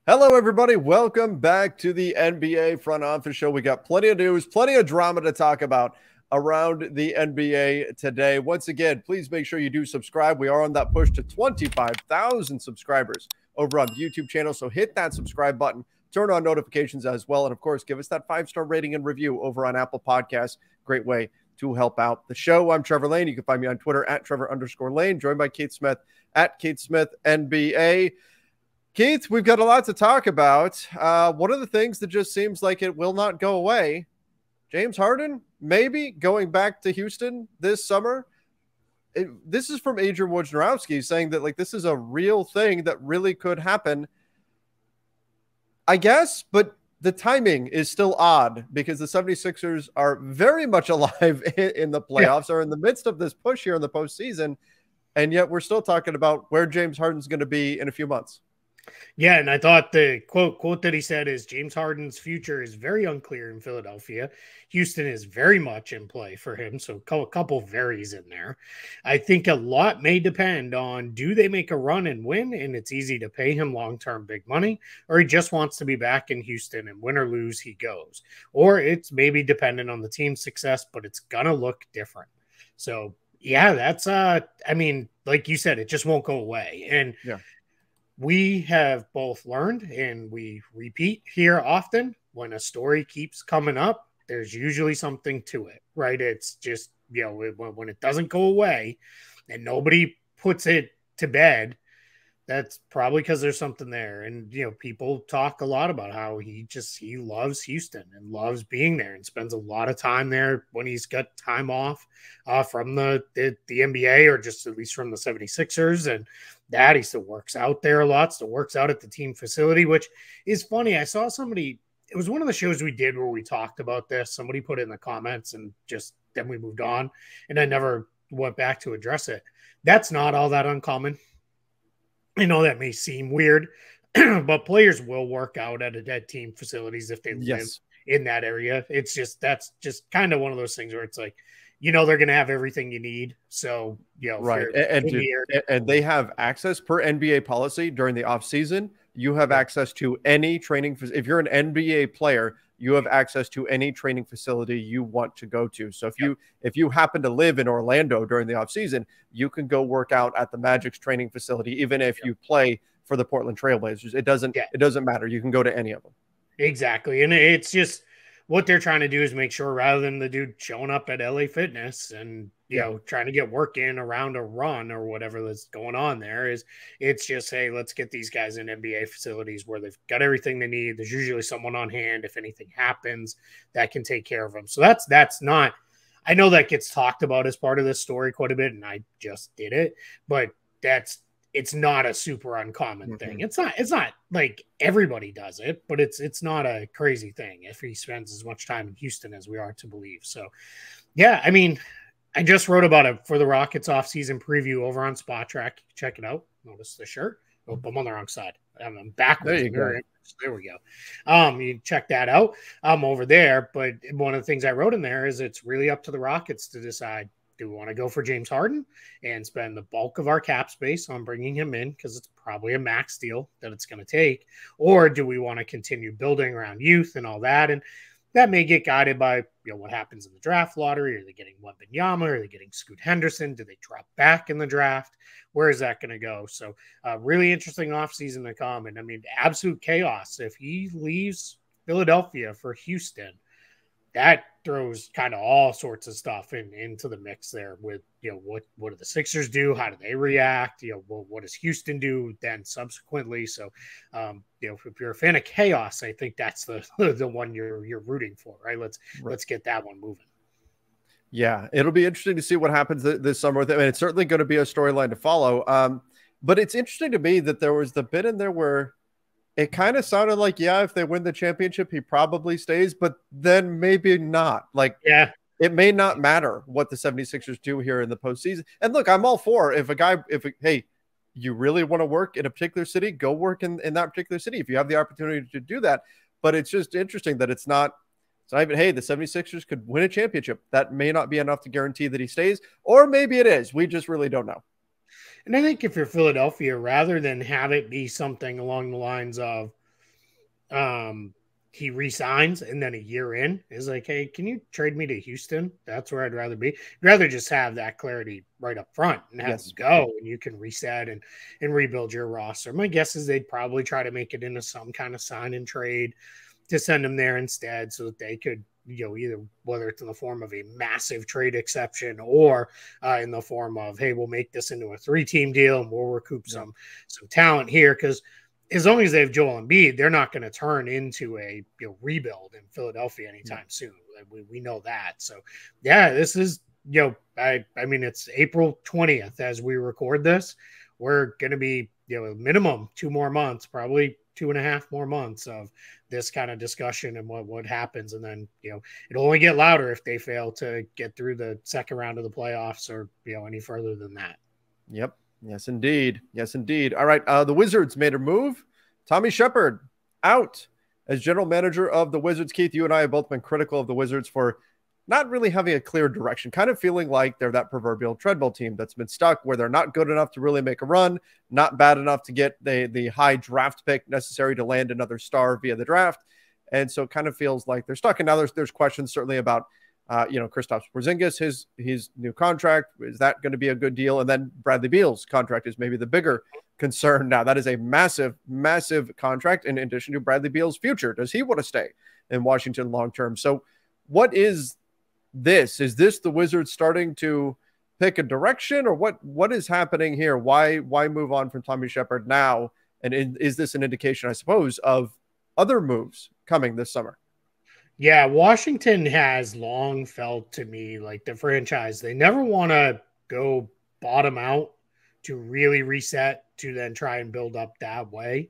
Hello, everybody. Welcome back to the NBA Front Office Show. We got plenty of news, plenty of drama to talk about around the NBA today. Once again, please make sure you do subscribe. We are on that push to 25,000 subscribers over on the YouTube channel. So hit that subscribe button, turn on notifications as well. And of course, give us that 5-star rating and review over on Apple Podcasts. Great way to help out the show. I'm Trevor Lane. You can find me on Twitter at Trevor_Lane, joined by Keith Smith at Keith Smith NBA. Keith, we've got a lot to talk about. One of the things that just seems like it will not go away, James Harden maybe going back to Houston this summer. This is from Adrian Wojnarowski saying that this is a real thing that really could happen, I guess, but the timing is still odd because the 76ers are very much alive in the playoffs, are in the midst of this push here in the postseason, and yet we're still talking about where James Harden's going to be in a few months. Yeah, and I thought the quote that he said is James Harden's future is very unclear in Philadelphia. Houston is very much in play for him, so a couple varies in there. I think a lot may depend on, do they make a run and win, and it's easy to pay him long-term big money, or he just wants to be back in Houston, and win or lose, he goes. Or it's maybe dependent on the team's success, but it's going to look different. So, yeah, that's, I mean, like you said, it just won't go away. And yeah. We have both learned, and we repeat here often, when a story keeps coming up, there's usually something to it, right? It's just, when it doesn't go away and nobody puts it to bed, that's probably because there's something there. And, people talk a lot about how he loves Houston and loves being there and spends a lot of time there when he's got time off from the NBA, or just at least from the 76ers. And that he still works out there a lot, still works out at the team facility, which is funny. I saw somebody, it was one of the shows we did where we talked about this. Somebody put it in the comments, and just then we moved on, and I never went back to address it. That's not all that uncommon. I know that may seem weird, but players will work out at team facilities if they live in that area. It's just, that's just kind of one of those things where it's like, they're going to have everything you need. So, right. And they have access per NBA policy during the off season. You have access to any training. If you're an NBA player, you have access to any training facility you want to go to. So if you happen to live in Orlando during the off season, you can go work out at the Magic's training facility, even if you play for the Portland Trailblazers. It doesn't matter. You can go to any of them. Exactly. And it's just, what they're trying to do is make sure, rather than the dude showing up at LA Fitness and, trying to get work in around a run or whatever that's going on there, it's just, hey, let's get these guys in NBA facilities where they've got everything they need. There's usually someone on hand if anything happens that can take care of them. So that's not, I know that gets talked about as part of this story quite a bit, and I just did it, but it's not a super uncommon thing. It's not like everybody does it, but it's not a crazy thing if he spends as much time in Houston as we are to believe. So, yeah, I mean, I just wrote about it for the Rockets offseason preview over on Spot Track. Check it out. Notice the shirt. Oh, I'm on the wrong side. I'm backwards. There we go. You check that out. I'm over there. But one of the things I wrote in there is it's really up to the Rockets to decide, do we want to go for James Harden and spend the bulk of our cap space on bringing him in, because it's probably a max deal that it's going to take? Or do we want to continue building around youth and all that? And that may get guided by what happens in the draft lottery. Are they getting Wembanyama? Are they getting Scoot Henderson? Do they drop back in the draft? Where is that going to go? So really interesting offseason to come. And I mean, absolute chaos. If he leaves Philadelphia for Houston, that throws kind of all sorts of stuff into the mix there with, what do the Sixers do? How do they react? What does Houston do then subsequently? So, if you're a fan of chaos, I think that's the one you're rooting for, right? Let's get that one moving. Yeah, it'll be interesting to see what happens this summer with it. I mean, it's certainly going to be a storyline to follow. But it's interesting to me that there was the bit in there where it kind of sounded like, if they win the championship, he probably stays, but then maybe not. It may not matter what the 76ers do here in the postseason. And look, I'm all for hey, you really want to work in a particular city, go work in that particular city if you have the opportunity to do that. But it's just interesting that it's not even, hey, the 76ers could win a championship. That may not be enough to guarantee that he stays, or maybe it is. We just really don't know. And I think if you're Philadelphia, rather than have it be something along the lines of, He resigns, and then a year in is like, hey, can you trade me to Houston? That's where I'd rather be. I'd rather just have that clarity right up front and have him go, and you can reset and rebuild your roster. My guess is they'd probably try to make it into some kind of sign and trade to send him there instead, so that they could, either whether it's in the form of a massive trade exception or in the form of, hey, we'll make this into a 3-team deal and we'll recoup some talent here, because as long as they have Joel Embiid, they're not going to turn into a rebuild in Philadelphia anytime soon. We know that. So, yeah, this is, I mean, it's April 20th as we record this. We're going to be, minimum 2 more months, probably 2.5 more months of this kind of discussion and what happens. And then, it'll only get louder if they fail to get through the second round of the playoffs or, any further than that. Yep. Yes, indeed. Yes, indeed. All right. The Wizards made a move. Tommy Sheppard out as general manager of the Wizards. Keith, you and I have both been critical of the Wizards for not really having a clear direction, kind of feeling like they're that proverbial treadmill team that's been stuck where they're not good enough to really make a run, not bad enough to get the high draft pick necessary to land another star via the draft. And so it kind of feels like they're stuck. And now there's questions certainly about Kristaps Porzingis, his new contract. Is that going to be a good deal? And then Bradley Beal's contract is maybe the bigger concern now. That is a massive, massive contract in addition to Bradley Beal's future. Does he want to stay in Washington long term? So what is this? Is this the Wizards starting to pick a direction, or what is happening here? Why move on from Tommy Sheppard now? And is this an indication, I suppose, of other moves coming this summer? Yeah, Washington has long felt to me like the franchise. They never want to go bottom out to really reset to then try and build up that way.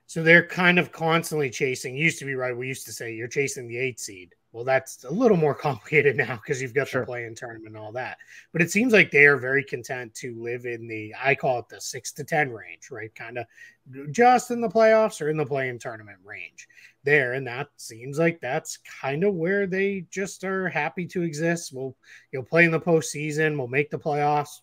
So they're kind of constantly chasing. Used to be, right, we used to say you're chasing the 8 seed. Well, that's a little more complicated now because you've got the play-in tournament and all that. But it seems like they are very content to live in I call it the 6 to 10 range, right? Kind of just in the playoffs or in the play-in tournament range there. And that seems like that's kind of where they just are happy to exist. We'll, play in the postseason. We'll make the playoffs,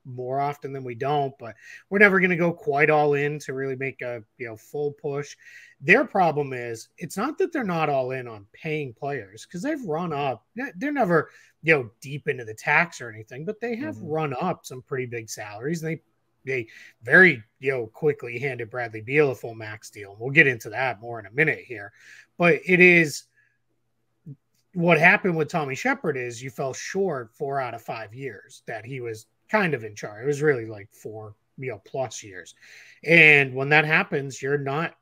more often than we don't, but we're never going to go quite all in to really make a full push. Their problem is it's not that they're not all in on paying players, because they've run up. They're never deep into the tax or anything, but they have run up some pretty big salaries. They very quickly handed Bradley Beal a full max deal. We'll get into that more in a minute here, but it is what happened with Tommy Sheppard is you fell short 4 out of 5 years that he was kind of in charge. It was really like 4 plus years. And when that happens, you're not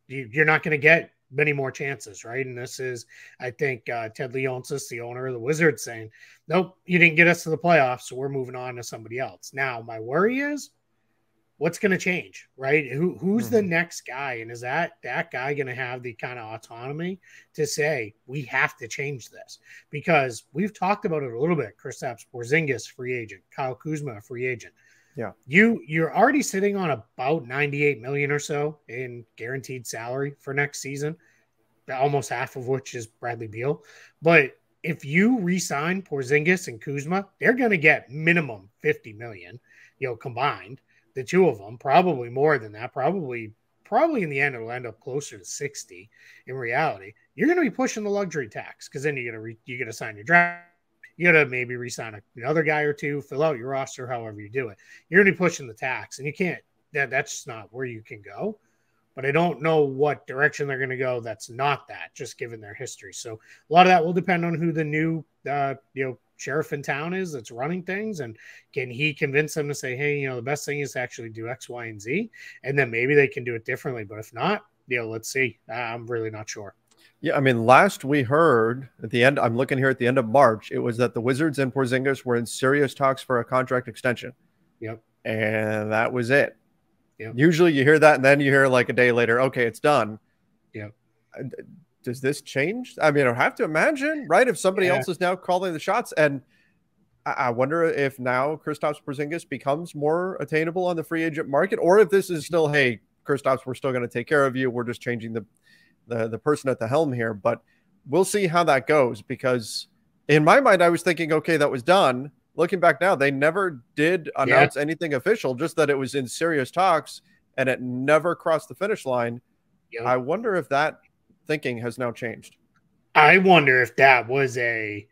going to get many more chances, right? And this is, I think, Ted Leonsis, the owner of the Wizards, saying, nope, you didn't get us to the playoffs, so we're moving on to somebody else. Now, my worry is what's going to change, right? Who's the next guy? And is that guy going to have the kind of autonomy to say, we have to change this? Because we've talked about it a little bit. Kristaps Porzingis, free agent. Kyle Kuzma, free agent. Yeah. You're already sitting on about $98 million or so in guaranteed salary for next season, almost half of which is Bradley Beal. But if you re-sign Porzingis and Kuzma, they're going to get minimum $50 million, combined. The two of them, probably more than that, probably in the end, it'll end up closer to 60 in reality. You're going to be pushing the luxury tax, because then you got to sign your draft. You got to maybe re-sign another guy or two, fill out your roster, however you do it. You're going to be pushing the tax, and you can't. That's just not where you can go. But I don't know what direction they're going to go. That's not that, just given their history. So a lot of that will depend on who the new, sheriff in town is that's running things, and can he convince them to say, hey, the best thing is to actually do X, Y, and Z, and then maybe they can do it differently. But if not, let's see. I'm really not sure. Yeah, I mean, last we heard at the end, I'm looking here at the end of March, it was that the Wizards and Porzingis were in serious talks for a contract extension. Yep. And that was it. Yep. Usually you hear that, and then you hear like a day later, okay, it's done. Yep. Does this change? I mean, I have to imagine, right? If somebody else is now calling the shots, and I wonder if now Kristaps Porzingis becomes more attainable on the free agent market, or if this is still, hey, Kristaps, we're still going to take care of you. We're just changing the person at the helm here. But we'll see how that goes, because in my mind, I was thinking, okay, that was done. Looking back now, they never did announce anything official, just that it was in serious talks and it never crossed the finish line. I wonder if that thinking has now changed. I wonder if that was a,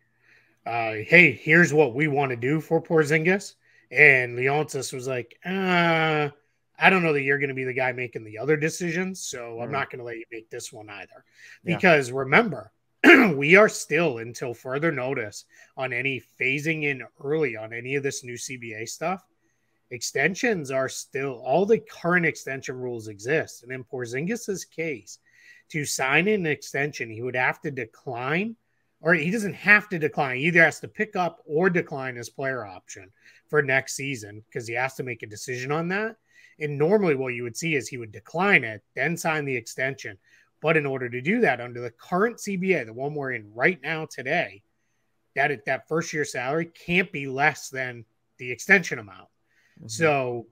hey, here's what we want to do for Porzingis. And Leonsis was like, I don't know that you're going to be the guy making the other decisions. So I'm not going to let you make this one either. Because remember, we are still, until further notice on any phasing in early on any of this new CBA stuff, extensions are still, all the current extension rules exist. And in Porzingis's case, to sign an extension, he would have to decline, or he doesn't have to decline. He either has to pick up or decline his player option for next season because he has to make a decision on that. And normally what you would see is he would decline it, then sign the extension. But in order to do that under the current CBA, the one we're in right now today, that first year salary can't be less than the extension amount. So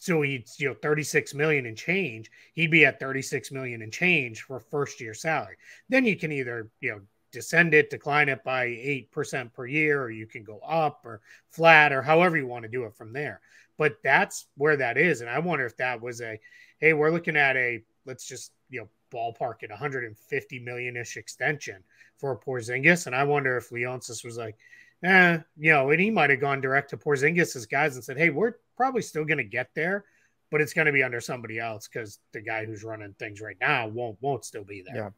he's 36 million and change. He'd be at 36 million and change for first year salary. Then you can either descend it, decline it by 8% per year, or you can go up or flat or however you want to do it from there. But that's where that is. And I wonder if that was hey, we're looking at let's just ballpark it 150 million-ish extension for Porzingis. And I wonder if Leonsis was like, and he might have gone direct to Porzingis' guys and said, hey, we're probably still going to get there, but it's going to be under somebody else because the guy who's running things right now won't still be there. Yeah.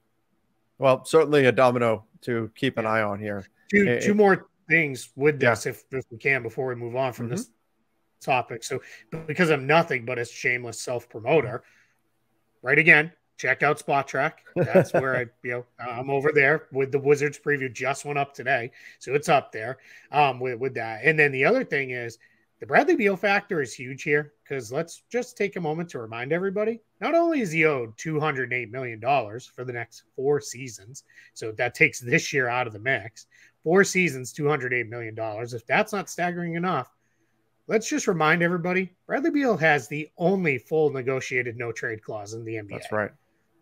Well, certainly a domino to keep an eye on here. Two more things with this, if we can, before we move on from this topic. So because I'm nothing but a shameless self-promoter, right again, check out Spot Track. That's where I'm over there with the Wizards preview. Just went up today, so it's up there with that. And then the other thing is the Bradley Beal factor is huge here because let's just take a moment to remind everybody. Not only is he owed $208 million for the next 4 seasons, so that takes this year out of the mix. 4 seasons, $208 million. If that's not staggering enough, let's just remind everybody, Bradley Beal has the only full negotiated no trade clause in the NBA. That's right.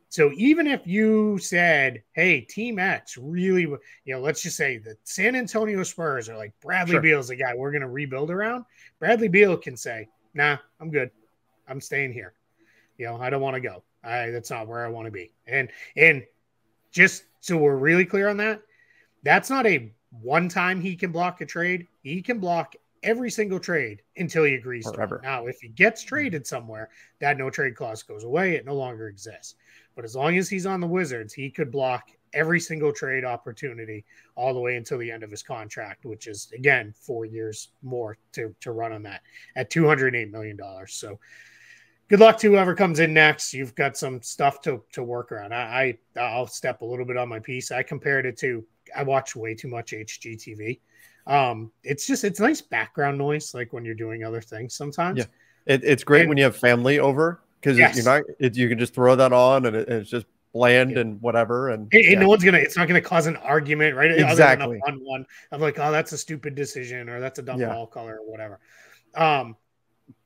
So even if you said, hey, Team X really, let's just say the San Antonio Spurs are like, Bradley Beal's the guy we're going to rebuild around. Bradley Beal can say, nah, I'm good. I'm staying here. I don't want to go. That's not where I want to be. And just so we're really clear on that, that's not a one time he can block a trade. He can block every single trade until he agrees to it. Now, if he gets traded somewhere, that no trade clause goes away. It no longer exists. But as long as he's on the Wizards, he could block every single trade opportunity all the way until the end of his contract, which is, again, 4 years more to run on that at $208 million. So good luck to whoever comes in next. You've got some stuff to work around. I'll step a little bit on my piece. I compared it to, I watch way too much HGTV. It's nice background noise, like when you're doing other things sometimes. Yeah, it's great when you have family over because you can just throw that on and it's just bland and whatever. And no one's it's not gonna cause an argument, right? Exactly. Other than a fun one of like, oh, that's a stupid decision or that's a dumb ball color or whatever.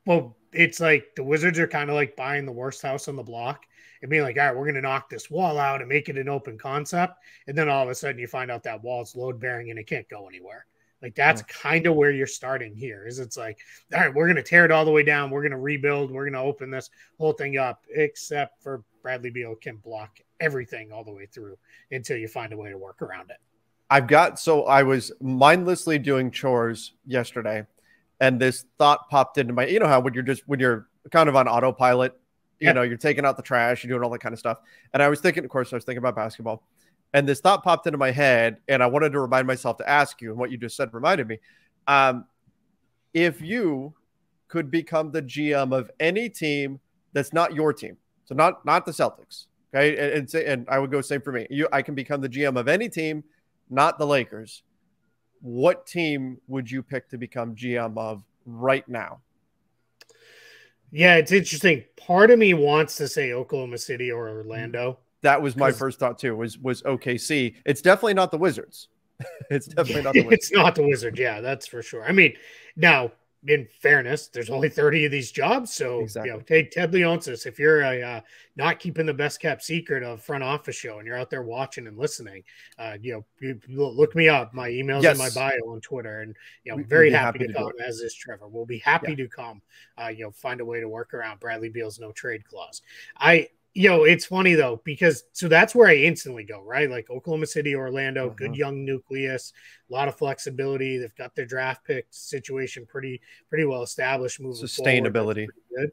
Well, it's like the Wizards are kind of like buying the worst house on the block and being like, all right, we're going to knock this wall out and make it an open concept. And then all of a sudden you find out that wall is load bearing and it can't go anywhere. Like that's kind of where you're starting here is it's like, all right, we're going to tear it all the way down. We're going to rebuild. We're going to open this whole thing up, except for Bradley Beal can block everything all the way through until you find a way to work around it. I was mindlessly doing chores yesterday and this thought popped into my, how when you're kind of on autopilot, you're taking out the trash, you're doing all that kind of stuff. And I was thinking about basketball. And this thought popped into my head, and I wanted to remind myself to ask you, and what you just said reminded me. If you could become the GM of any team that's not your team, so not the Celtics, okay, and I would go same for me. I can become the GM of any team, not the Lakers. What team would you pick to become GM of right now? Yeah, it's interesting. Part of me wants to say Oklahoma City or Orlando. That was my first thought too, was OKC. It's definitely not the Wizards. It's definitely not the Wizards. It's not the Wizards. Yeah, that's for sure. I mean, now, in fairness, there's only 30 of these jobs. So, take Ted Leonsis. If you're not keeping the best kept secret of front office show and you're out there watching and listening, you look me up. My email's in my bio on Twitter. And, I'm very happy to come, as is Trevor. We'll be happy to come, find a way to work around Bradley Beal's no trade clause. It's funny though, because so that's where I instantly go, right? Like Oklahoma City, Orlando, good young nucleus, a lot of flexibility. They've got their draft pick situation pretty well established moving forward. Sustainability. Good.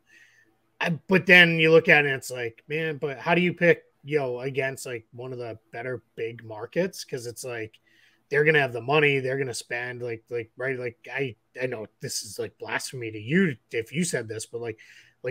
But then you look at it and it's like, man, but how do you pick, against like one of the better big markets? Because it's like they're gonna have the money, they're gonna spend like right. Like I know this is like blasphemy to you if you said this, but like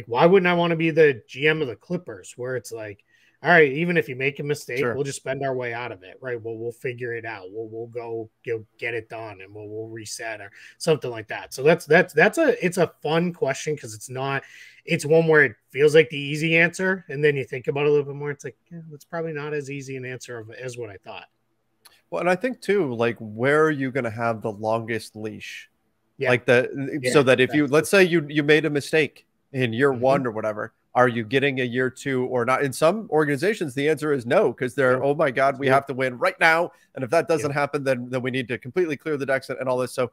why wouldn't I want to be the GM of the Clippers, where it's like, all right, even if you make a mistake, Sure. we'll just spend our way out of it, right? We'll figure it out. We'll go get it done, and we'll reset or something like that. So it's a fun question because it's one where it feels like the easy answer, and then you think about it a little bit more. It's like, it's probably not as easy an answer as what I thought. Well, and I think too, like, where are you going to have the longest leash? Yeah. Like so that if let's say you made a mistake in year one or whatever, are you getting a year two or not? In some organizations, the answer is no, because they're, oh my God, we have to win right now. And if that doesn't happen, then we need to completely clear the decks and all this. So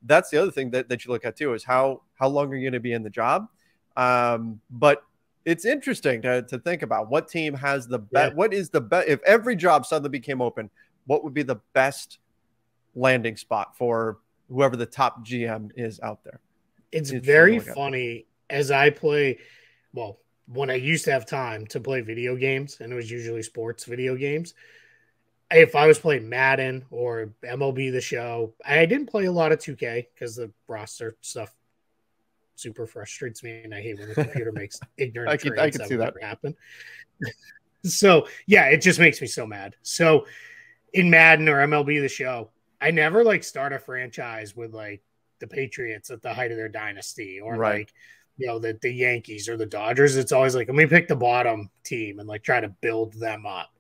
that's the other thing that you look at too, is how long are you going to be in the job? But it's interesting to think about what team has the best, what is the best, if every job suddenly became open, what would be the best landing spot for whoever the top GM is out there? It's very funny as I play. Well, when I used to have time to play video games, and it was usually sports video games, if I was playing Madden or MLB The Show, I didn't play a lot of 2K because the roster stuff super frustrates me, and I hate when the computer makes ignorant trades. I can see that happen. So, yeah, it just makes me so mad. So, in Madden or MLB The Show, I never like start a franchise with like the Patriots at the height of their dynasty, or like, the Yankees or the Dodgers. It's always like, let me pick the bottom team and like try to build them up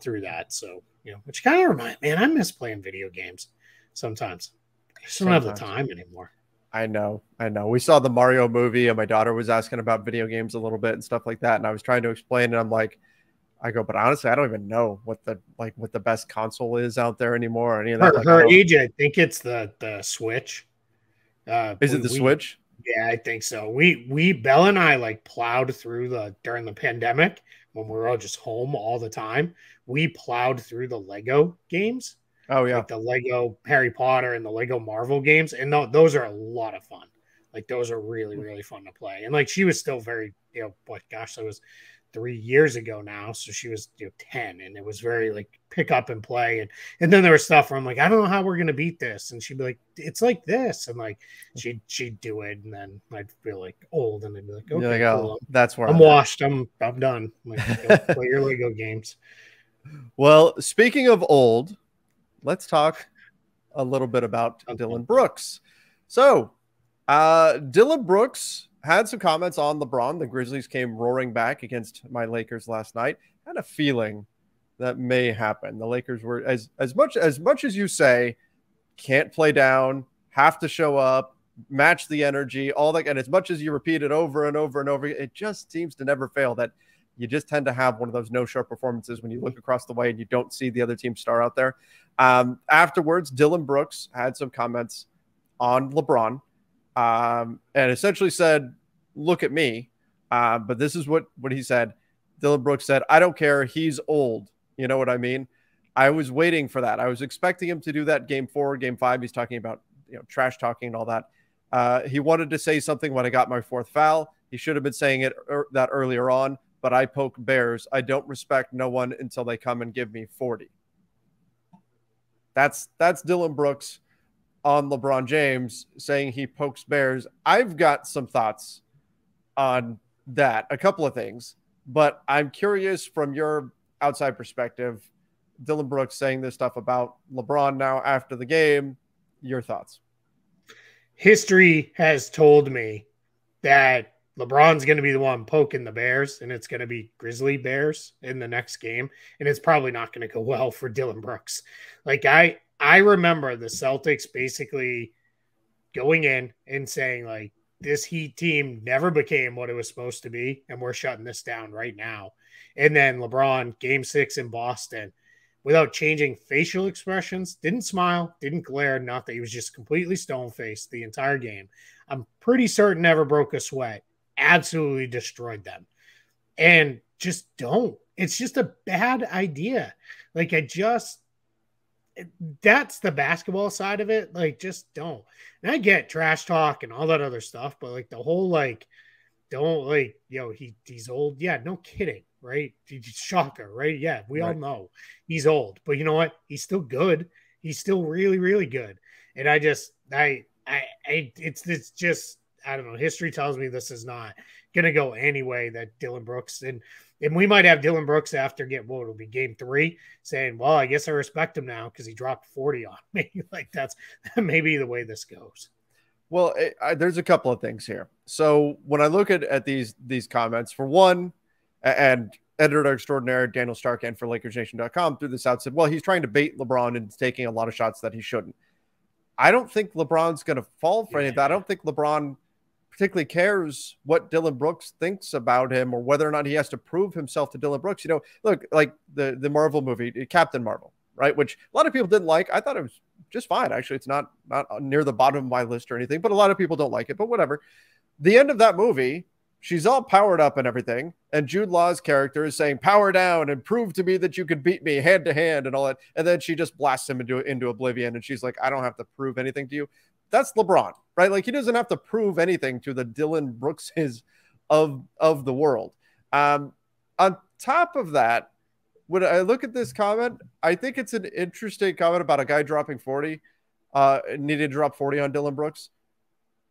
through that. So, which kind of reminds me, man, I miss playing video games sometimes. I just don't have the time anymore. I know. We saw the Mario movie, and my daughter was asking about video games a little bit and stuff like that. And I was trying to explain, and I'm like, but honestly, I don't even know what the best console is out there anymore or any of that. Her age, I think it's the Switch. Is it the Switch? Yeah, I think so. Belle and I like plowed through during the pandemic when we were all just home all the time. We plowed through the Lego games. Oh yeah, like the Lego Harry Potter and the Lego Marvel games, and those are a lot of fun. Like those are really, really fun to play. And like she was still very, that was 3 years ago now, so she was 10, and it was very like pick up and play. And then there was stuff where I'm like, I don't know how we're gonna beat this, and she'd be like, it's like this, and like she'd do it, and then I'd feel like old, and I'd be like, okay, cool. That's where I'm washed. I'm done. I'm like, go play your Lego games. Well, speaking of old, let's talk a little bit about Dillon Brooks. So, Dillon Brooks had some comments on LeBron. The Grizzlies came roaring back against my Lakers last night. Had a feeling that may happen. The Lakers were as much as you say, can't play down, have to show up, match the energy, all that. And as much as you repeat it over and over and over, it just seems to never fail that you just tend to have one of those no-show performances when you look across the way and you don't see the other team star out there. Afterwards, Dillon Brooks had some comments on LeBron. And essentially said, look at me. But this is what he said. Dillon Brooks said, I don't care. He's old. You know what I mean? I was waiting for that. I was expecting him to do that game 4, game 5. He's talking about, trash talking and all that. He wanted to say something when I got my 4th foul. He should have been saying it that earlier on, but I poke bears. I don't respect no one until they come and give me 40. That's Dillon Brooks on LeBron James saying he pokes bears. I've got some thoughts on that, a couple of things, but I'm curious from your outside perspective, Dillon Brooks saying this stuff about LeBron now after the game, your thoughts. History has told me that LeBron's going to be the one poking the Bears, and it's going to be Grizzly Bears in the next game, and it's probably not going to go well for Dillon Brooks. Like I remember the Celtics basically going in and saying, like, this Heat team never became what it was supposed to be, and we're shutting this down right now. And then LeBron, game 6 in Boston, without changing facial expressions, didn't smile, didn't glare, nothing. He was just completely stone-faced the entire game. I'm pretty certain never broke a sweat. Absolutely destroyed them. And just don't. It's just a bad idea. Like, that's the basketball side of it. Like, just don't. And I get trash talk and all that other stuff, but like the whole, like, don't, like, he's old. Yeah, no kidding. Right. Shocker. Right. Yeah. We all know he's old, but you know what? He's still good. He's still really, really good. And it's just, I don't know. History tells me this is not going to go any way that Dillon Brooks, and we might have Dillon Brooks after it'll be game 3 saying, well, I guess I respect him now because he dropped 40 on me. Like, that's maybe the way this goes. Well, there's a couple of things here. So when I look at these comments, for one, and editor extraordinaire Daniel Starkand for LakersNation.com threw this out, said, well, he's trying to bait LeBron into taking a lot of shots that he shouldn't. I don't think LeBron's going to fall for any of that. I don't think LeBron particularly cares what Dillon Brooks thinks about him or whether or not he has to prove himself to Dillon Brooks. Look, like the Marvel movie, Captain Marvel, right? Which a lot of people didn't like. I thought it was just fine. Actually, it's not near the bottom of my list or anything, but a lot of people don't like it, but whatever. The end of that movie, she's all powered up and everything. And Jude Law's character is saying, power down and prove to me that you could beat me hand to hand and all that. And then she just blasts him into oblivion. And she's like, I don't have to prove anything to you. That's LeBron, right? Like, he doesn't have to prove anything to the Dillon Brookses of the world. On top of that, when I look at this comment, I think it's an interesting comment about a guy dropping 40, needed to drop 40 on Dillon Brooks.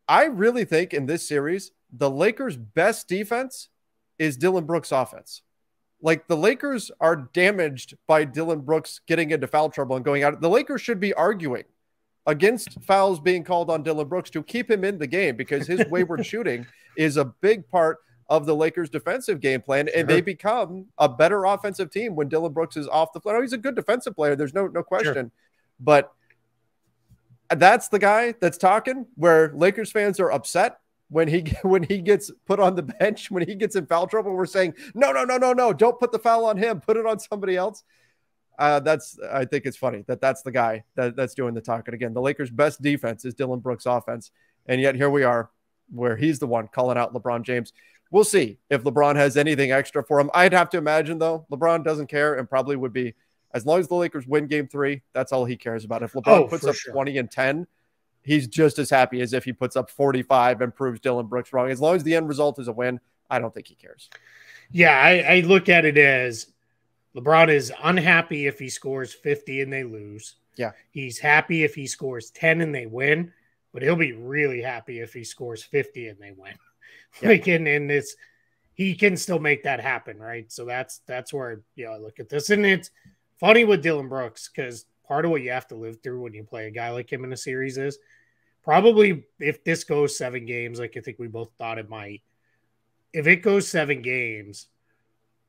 I really think in this series, the Lakers' best defense is Dillon Brooks' offense. Like, the Lakers are damaged by Dillon Brooks getting into foul trouble and going out. The Lakers should be arguing against fouls being called on Dillon Brooks to keep him in the game, because his wayward shooting is a big part of the Lakers' defensive game plan, and they become a better offensive team when Dillon Brooks is off the floor. He's a good defensive player. There's no question. But that's the guy that's talking, where Lakers fans are upset when he gets put on the bench, when he gets in foul trouble. We're saying, no, don't put the foul on him. Put it on somebody else. I think it's funny that's the guy that's doing the talking. Again, the Lakers' best defense is Dillon Brooks' offense. And yet here we are, where he's the one calling out LeBron James. We'll see if LeBron has anything extra for him. I'd have to imagine, though, LeBron doesn't care and probably would be, as long as the Lakers win game 3, that's all he cares about. If LeBron puts up 20 and 10, he's just as happy as if he puts up 45 and proves Dillon Brooks wrong. As long as the end result is a win, I don't think he cares. Yeah, I look at it as LeBron is unhappy if he scores 50 and they lose. Yeah. He's happy if he scores 10 and they win, but he'll be really happy if he scores 50 and they win. Yeah. Like, and it's, he can still make that happen, right? So that's where, I look at this. And it's funny with Dillon Brooks, because part of what you have to live through when you play a guy like him in a series is probably, if this goes 7 games, like I think we both thought it might, if it goes 7 games,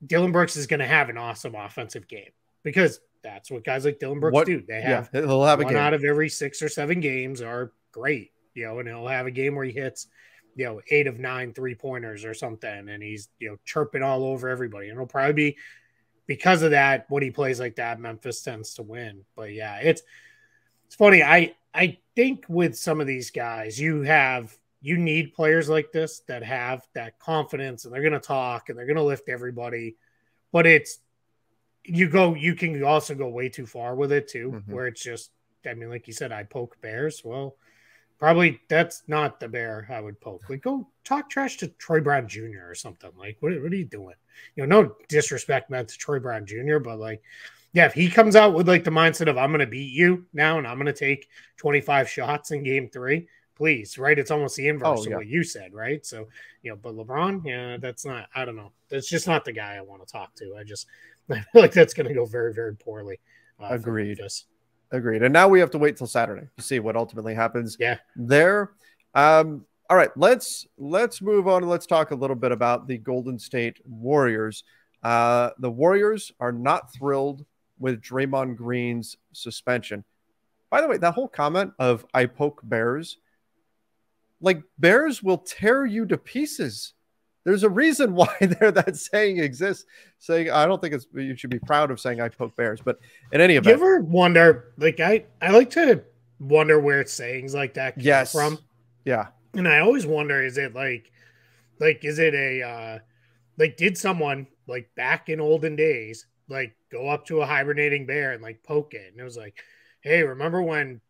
Dillon Brooks is going to have an awesome offensive game, because that's what guys like Dillon Brooks do. They have, he'll have one out of every 6 or 7 games are great, and he'll have a game where he hits, 8 of 9 3-pointers or something, and he's, chirping all over everybody. And it'll probably be because of that, when he plays like that, Memphis tends to win. But yeah, it's funny. I think with some of these guys, you need players like this that have that confidence, and they're going to talk and they're going to lift everybody. But you can also go way too far with it too, where it's just, like you said, I poke bears. Well, probably that's not the bear I would poke. Like, go talk trash to Troy Brown Jr. or something. Like, what are you doing? No disrespect meant to Troy Brown Jr., but like, yeah, if he comes out with like the mindset of, I'm going to beat you now and I'm going to take 25 shots in game 3, please, right? It's almost the inverse of what you said, right? So, but LeBron, that's not, I don't know. That's just not the guy I want to talk to. I feel like that's going to go very, very poorly. Agreed. And now we have to wait till Saturday to see what ultimately happens there. All right, let's move on and let's talk a little bit about the Golden State Warriors. The Warriors are not thrilled with Draymond Green's suspension. By the way, that whole comment of I poke bears, like, bears will tear you to pieces. There's a reason why that saying exists. Saying, I don't think you should be proud of saying I poke bears, but in any event. Do you ever wonder, like, I like to wonder where sayings like that come from. Yeah. And I always wonder, is it like, is it a, did someone like back in olden days, like go up to a hibernating bear and like poke it. And it was like, hey, remember when,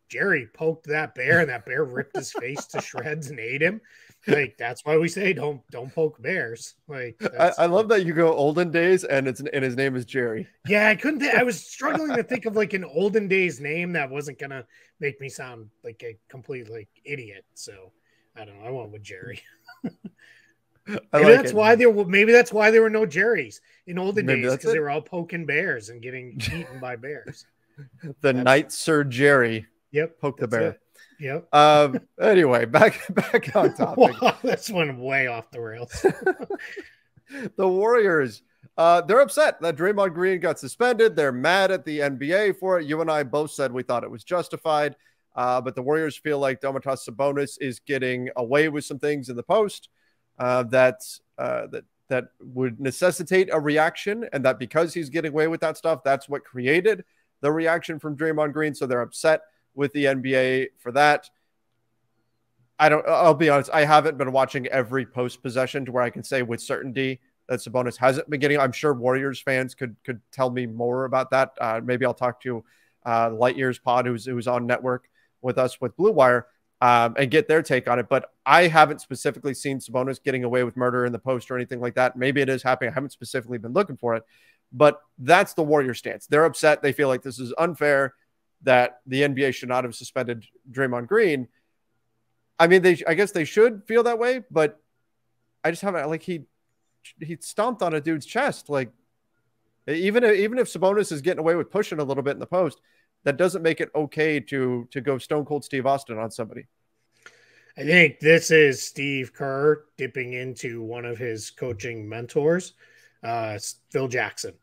Jerry poked that bear and that bear ripped his face to shreds and ate him? Like, that's why we say don't poke bears. Like, I love that you go olden days and his name is Jerry. Yeah, I couldn't I was struggling to think of like an olden days name that wasn't gonna make me sound like a complete like idiot. So I don't know. I went with Jerry. Maybe that's why there were no Jerrys in olden days, because they were all poking bears and getting eaten by bears. The Knight Sir Jerry. Yep. Poke the bear. Yep. Anyway, back on topic. Wow, this went way off the rails. The Warriors, they're upset that Draymond Green got suspended. They're mad at the NBA for it. You and I both said we thought it was justified. But the Warriors feel like Domantas Sabonis is getting away with some things in the post that would necessitate a reaction, and that because he's getting away with that stuff, that's what created the reaction from Draymond Green. So they're upset with the NBA for that. I'll be honest, I haven't been watching every post possession to where I can say with certainty that Sabonis hasn't been getting. I'm sure Warriors fans could tell me more about that. Maybe I'll talk to Light Years Pod, who's on network with us with Blue Wire, and get their take on it. But I haven't specifically seen Sabonis getting away with murder in the post or anything like that. Maybe it is happening. I haven't specifically been looking for it, but that's the Warrior stance. They're upset. They feel like this is unfair, that the NBA should not have suspended Draymond Green. I mean, I guess they should feel that way, but I just haven't, like, he stomped on a dude's chest. Like, even if Sabonis is getting away with pushing a little bit in the post, that doesn't make it okay to go Stone Cold Steve Austin on somebody. I think this is Steve Kerr dipping into one of his coaching mentors, Phil Jackson.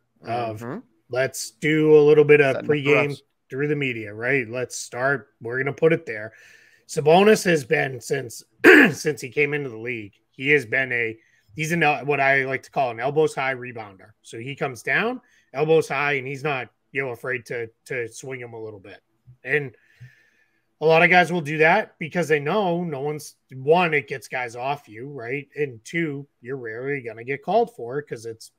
Let's do a little bit of pregame through the media, right? Let's start. We're going to put it there. Sabonis has been, since he came into the league, he's what I like to call an elbows high rebounder. So he comes down, elbows high, and he's not, afraid to swing him a little bit. And a lot of guys will do that because they know one, it gets guys off you, right? And two, you're rarely going to get called for it because it's,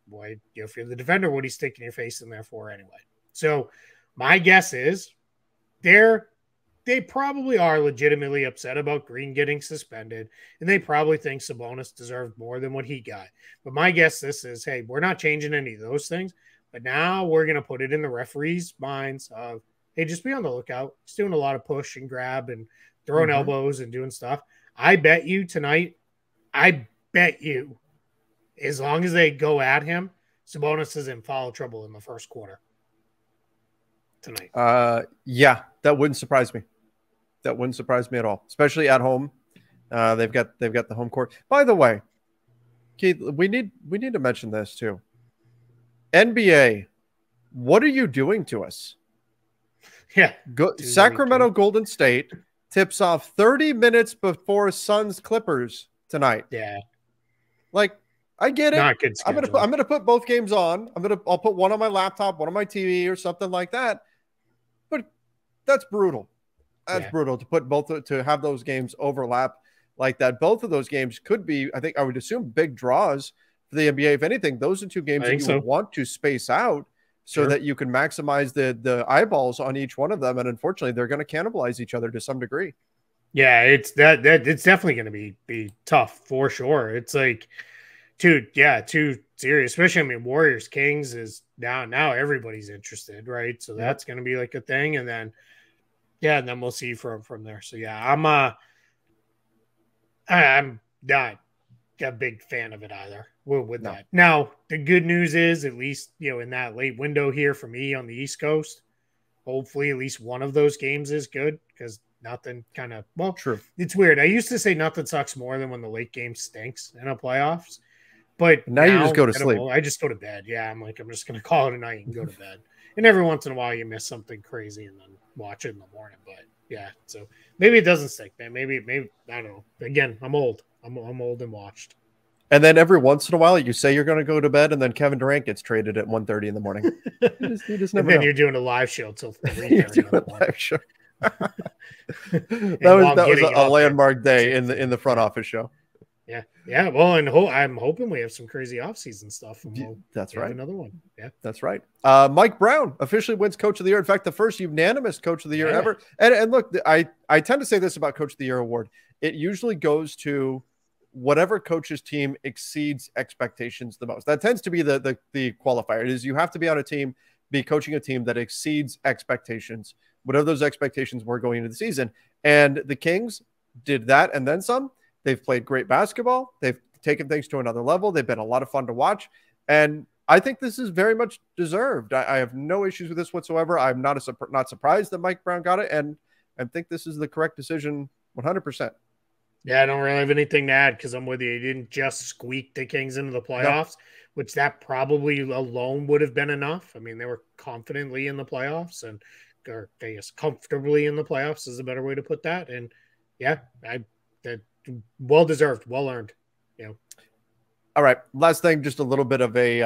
if you're the defender, what he's sticking your face in there for anyway. So my guess is they probably are legitimately upset about Green getting suspended, and they probably think Sabonis deserved more than what he got. But my guess is, hey, we're not changing any of those things, but now we're going to put it in the referees' minds of, hey, just be on the lookout. He's doing a lot of push and grab and throwing elbows and doing stuff. I bet you tonight, as long as they go at him, Sabonis is in foul trouble in the first quarter tonight. Yeah, that wouldn't surprise me. That wouldn't surprise me at all, especially at home. They've got the home court. By the way, Keith, we need to mention this too. NBA, what are you doing to us? Yeah. Sacramento Golden State tips off 30 minutes before Suns Clippers tonight. Yeah. Like, I get it. Not good schedule. I'm gonna put both games on. I'll put one on my laptop, one on my TV, or something like that. But that's brutal. That's brutal to put to have those games overlap like that. Both of those games could be, I would assume, big draws for the NBA. If anything, those are two games that you would want to space out so that you can maximize the eyeballs on each one of them. And unfortunately, they're going to cannibalize each other to some degree. Yeah, it's it's definitely going to be tough for sure. It's like too serious, especially, I mean, Warriors Kings is now everybody's interested, right? So that's going to be like a thing. And then, and then we'll see from there. So I'm not a big fan of it either with that. Now, the good news is, at least, in that late window here for me on the East Coast, hopefully at least one of those games is good, because nothing true. It's weird. I used to say nothing sucks more than when the late game stinks in a playoffs, but now you just go to sleep. I just go to bed. Yeah. I'm just going to call it a night and go to bed. And every once in a while you miss something crazy and then watch it in the morning. But yeah, so maybe it doesn't stink, man. Maybe I don't know. Again, I'm old. I'm old and watched. And then every once in a while you say you're going to go to bed, and then Kevin Durant gets traded at 1:30 in the morning. You just never know. You're doing a live show till 3:30. You're doing a live show. that was a landmark day in the front office show. Yeah. Well, and I'm hoping we have some crazy offseason stuff. And That's right. Another one. Yeah, that's right. Mike Brown officially wins Coach of the Year. In fact, the first unanimous Coach of the Year ever. And look, I tend to say this about Coach of the Year award. It usually goes to whatever coach's team exceeds expectations the most. That tends to be the qualifier. It is you have to be on a team, be coaching a team that exceeds expectations, whatever those expectations were going into the season. And the Kings did that and then some. They've played great basketball. They've taken things to another level. They've been a lot of fun to watch. And I think this is very much deserved. I have no issues with this whatsoever. I'm not surprised that Mike Brown got it. And I think this is the correct decision 100%. Yeah, I don't really have anything to add because I'm with you. He didn't just squeak the Kings into the playoffs, which that probably alone would have been enough. I mean, they were confidently in the playoffs or I guess comfortably in the playoffs is a better way to put that. And yeah, well deserved, well earned. All right, last thing, just a little bit of a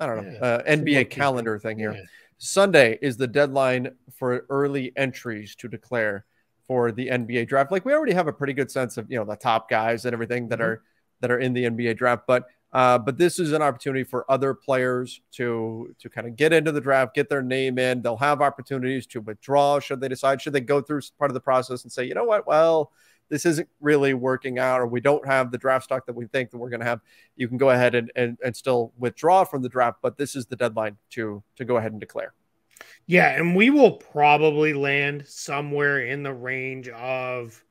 NBA calendar thing here. Sunday is the deadline for early entries to declare for the NBA draft. Like, we already have a pretty good sense of the top guys and everything that are in the NBA draft, but this is an opportunity for other players to kind of get into the draft, get their name in. They'll have opportunities to withdraw should they decide, should they go through part of the process and say, you know what, well, this isn't really working out, or we don't have the draft stock that we think that we're going to have. You can go ahead and still withdraw from the draft, but this is the deadline to go ahead and declare. Yeah, and we will probably land somewhere in the range of,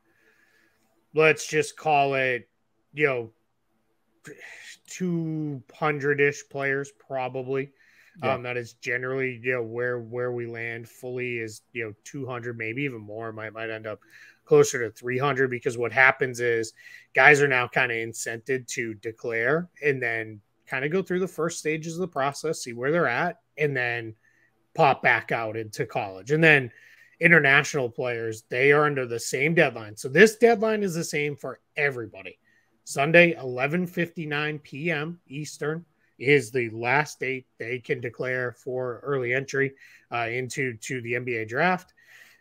let's just call it, 200-ish players probably. Yeah. That is generally, where we land fully is, 200, maybe even more. Might end up closer to 300 because what happens is guys are now kind of incented to declare and then kind of go through the first stages of the process, see where they're at, and then pop back out into college. And then international players, they are under the same deadline. So this deadline is the same for everybody. Sunday, 11:59 p.m. Eastern is the last date they can declare for early entry into the NBA draft.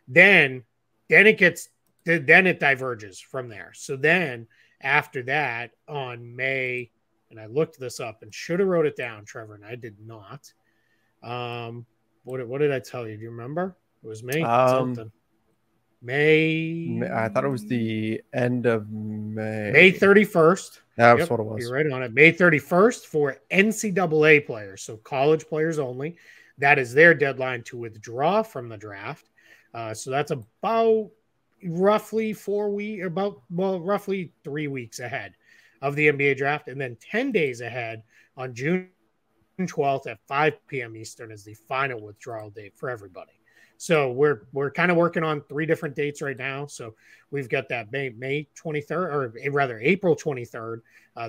Then it diverges from there. So then after that on May, and I looked this up and should have wrote it down, Trevor, and I did not. What did I tell you? Do you remember? It was May something. I thought it was the end of May. May 31st. That's what it was. You're right on it. May 31st for NCAA players, so college players only. That is their deadline to withdraw from the draft. So that's about roughly roughly 3 weeks ahead of the NBA draft. And then 10 days ahead on June 12th at 5 p.m. Eastern is the final withdrawal date for everybody. So we're kind of working on 3 different dates right now. So we've got that May 23rd, or rather April 23rd,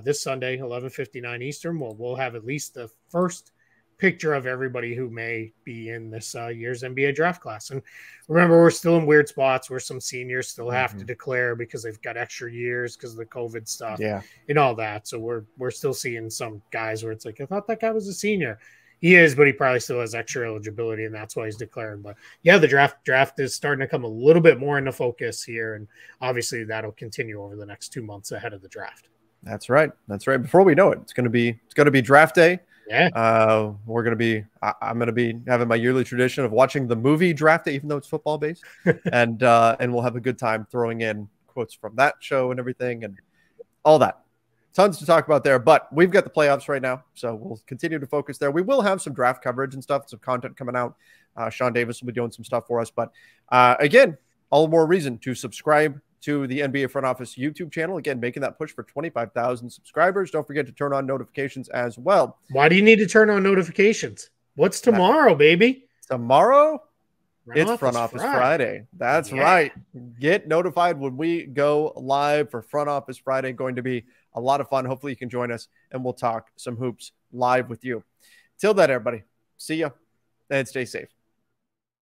this Sunday, 11:59 Eastern. We'll have at least the first picture of everybody who may be in this year's NBA draft class. And remember, we're still in weird spots where some seniors still have to declare because they've got extra years because of the COVID stuff and all that. So we're still seeing some guys where it's like, I thought that guy was a senior. He is, but he probably still has extra eligibility, and that's why he's declaring. But yeah, the draft is starting to come a little bit more into focus here, and obviously that'll continue over the next 2 months ahead of the draft. That's right. Before we know it, it's going to be draft day. Yeah. I'm going to be having my yearly tradition of watching the movie Draft Day, even though it's football based, and we'll have a good time throwing in quotes from that show and everything and all that. Tons to talk about there, but we've got the playoffs right now, so we'll continue to focus there. We will have some draft coverage and stuff, some content coming out. Sean Davis will be doing some stuff for us, but again, all the more reason to subscribe to the NBA Front Office YouTube channel. Again, making that push for 25,000 subscribers. Don't forget to turn on notifications as well. Why do you need to turn on notifications? What's tomorrow, baby? Tomorrow? It's Front Office Friday. That's right. Get notified when we go live for Front Office Friday. Going to be a lot of fun. Hopefully you can join us and we'll talk some hoops live with you. Till then, everybody, see ya and stay safe.